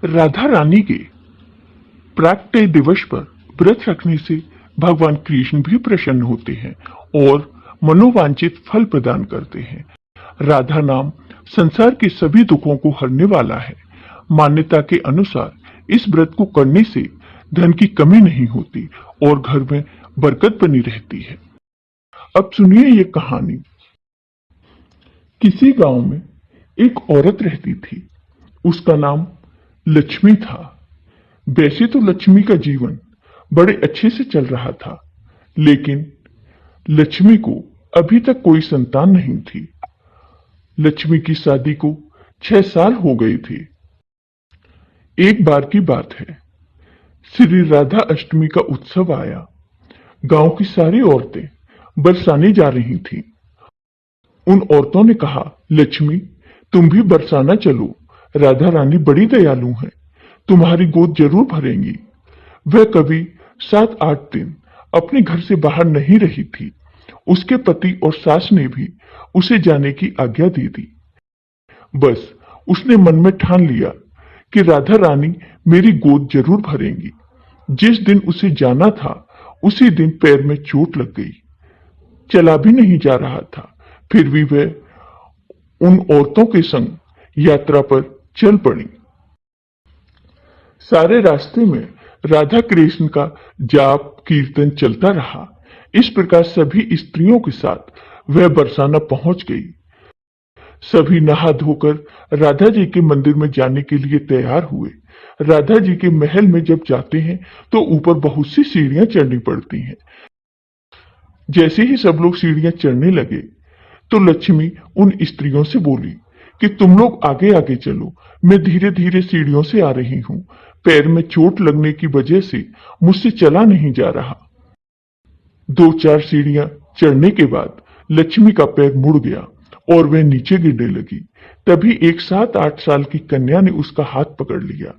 राधा रानी के प्राकट्य दिवस पर व्रत रखने से भगवान कृष्ण भी प्रसन्न होते हैं और मनोवांछित फल प्रदान करते हैं। राधा नाम संसार के सभी दुखों को हरने वाला है। मान्यता के अनुसार इस व्रत को करने से धन की कमी नहीं होती और घर में बरकत बनी रहती है। अब सुनिए ये कहानी। किसी गांव में एक औरत रहती थी। उसका नाम लक्ष्मी था। वैसे तो लक्ष्मी का जीवन बड़े अच्छे से चल रहा था, लेकिन लक्ष्मी को अभी तक कोई संतान नहीं थी। लक्ष्मी की शादी को 6 साल हो गए थे। एक बार की बात है, श्री राधा अष्टमी का उत्सव आया। गांव की सारी औरतें बरसाने जा रही थीं। उन औरतों ने कहा, लक्ष्मी तुम भी बरसाना चलो, राधा रानी बड़ी दयालु हैं, तुम्हारी गोद जरूर भरेंगी। वह कभी 7-8 दिन अपने घर से बाहर नहीं रही थी। उसके पति और सास ने भी उसे जाने की आज्ञा दे दी। बस उसने मन में ठान लिया कि राधा रानी मेरी गोद जरूर भरेंगी। जिस दिन उसे जाना था उसी दिन पैर में चोट लग गई। चला भी नहीं जा रहा था, फिर भी वह उन औरतों के संग यात्रा पर चल पड़ी। सारे रास्ते में राधा कृष्ण का जाप कीर्तन चलता रहा। इस प्रकार सभी स्त्रियों के साथ वह बरसाना पहुंच गई। सभी नहा धोकर राधा जी के मंदिर में जाने के लिए तैयार हुए। राधा जी के महल में जब जाते हैं तो ऊपर बहुत सी सीढ़ियां चढ़नी पड़ती हैं। जैसे ही सब लोग सीढ़ियां चढ़ने लगे तो लक्ष्मी उन स्त्रियों से बोली कि तुम लोग आगे आगे चलो, मैं धीरे धीरे सीढ़ियों से आ रही हूं। पैर में चोट लगने की वजह से मुझसे चला नहीं जा रहा। 2-4 सीढ़ियां चढ़ने के बाद लक्ष्मी का पैर मुड़ गया और वह नीचे गिरने लगी। तभी एक 7-8 साल की कन्या ने उसका हाथ पकड़ लिया।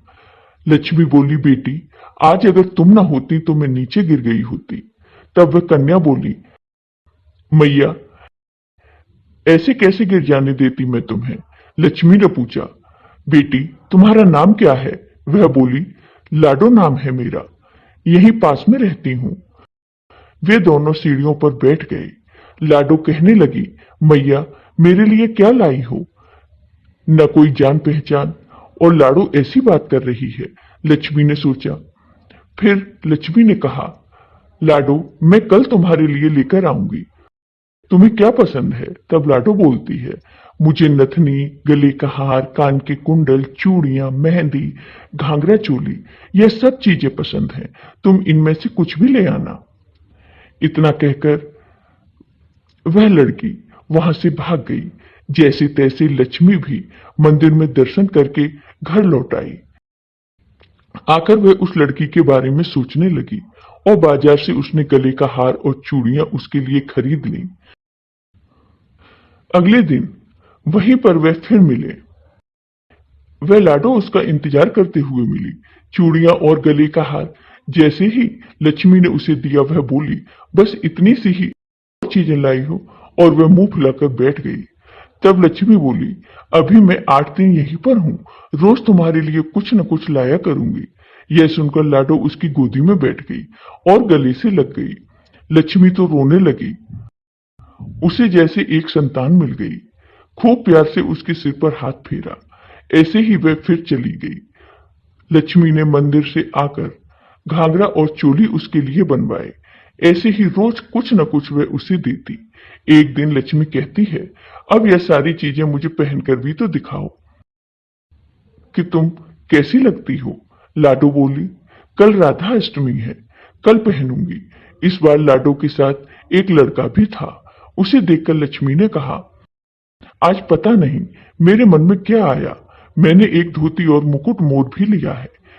लक्ष्मी बोली, बेटी आज अगर तुम ना होती तो मैं नीचे गिर गई होती। तब वह कन्या बोली, मैया ऐसे कैसे गिर जाने देती मैं तुम्हें। लक्ष्मी ने पूछा, बेटी तुम्हारा नाम क्या है। वह बोली, लाडो नाम है मेरा, यहीं पास में रहती हूं। वे दोनों सीढ़ियों पर बैठ गए। लाडो कहने लगी, मैया मेरे लिए क्या लाई हो। न कोई जान पहचान और लाडो ऐसी बात कर रही है। लक्ष्मी ने सोचा। फिर लक्ष्मी ने कहा, लाडो मैं कल तुम्हारे लिए लेकर आऊंगी, तुम्हें क्या पसंद है। तब लाडो बोलती है, मुझे नथनी, गले का हार, कान के कुंडल, चूड़ियां, मेहंदी, घाघरा चोली, यह सब चीजें पसंद हैं, तुम इनमें से कुछ भी ले आना। इतना कहकर वह लड़की वहां से भाग गई। जैसे तैसे लक्ष्मी भी मंदिर में दर्शन करके घर लौट आई। आकर वह उस लड़की के बारे में सोचने लगी और बाजार से उसने गले का हार और चूड़ियां उसके लिए खरीद ली। अगले दिन वहीं पर वह फिर मिले। वह लाडो उसका इंतजार करते हुए मिली। चूड़ियां और गले का हार जैसे ही लक्ष्मी ने उसे दिया, वह बोली, बस इतनी सी ही चीजें लाई हो, और वह मुंह फुलाकर बैठ गई। तब लक्ष्मी बोली, अभी मैं 8 दिन यहीं पर हूं, रोज तुम्हारे लिए कुछ न कुछ लाया करूंगी। यह सुनकर लाडो उसकी गोदी में बैठ गई और गले से लग गई। लक्ष्मी तो रोने लगी। उसे जैसे एक संतान मिल गई। खूब प्यार से उसके सिर पर हाथ फेरा। ऐसे ही वह फिर चली गई। लक्ष्मी ने मंदिर से आकर घाघरा और चोली उसके लिए बनवाए। ऐसे ही रोज कुछ न कुछ वह उसे देती। एक दिन लक्ष्मी कहती है, अब यह सारी चीजें मुझे पहनकर भी तो दिखाओ कि तुम कैसी लगती हो। लाडो बोली, कल राधा अष्टमी है, कल पहनूंगी। इस बार लाडो के साथ एक लड़का भी था। उसे देखकर लक्ष्मी ने कहा, आज पता नहीं मेरे मन में क्या आया, मैंने एक धोती और मुकुट मोड़ भी लिया है।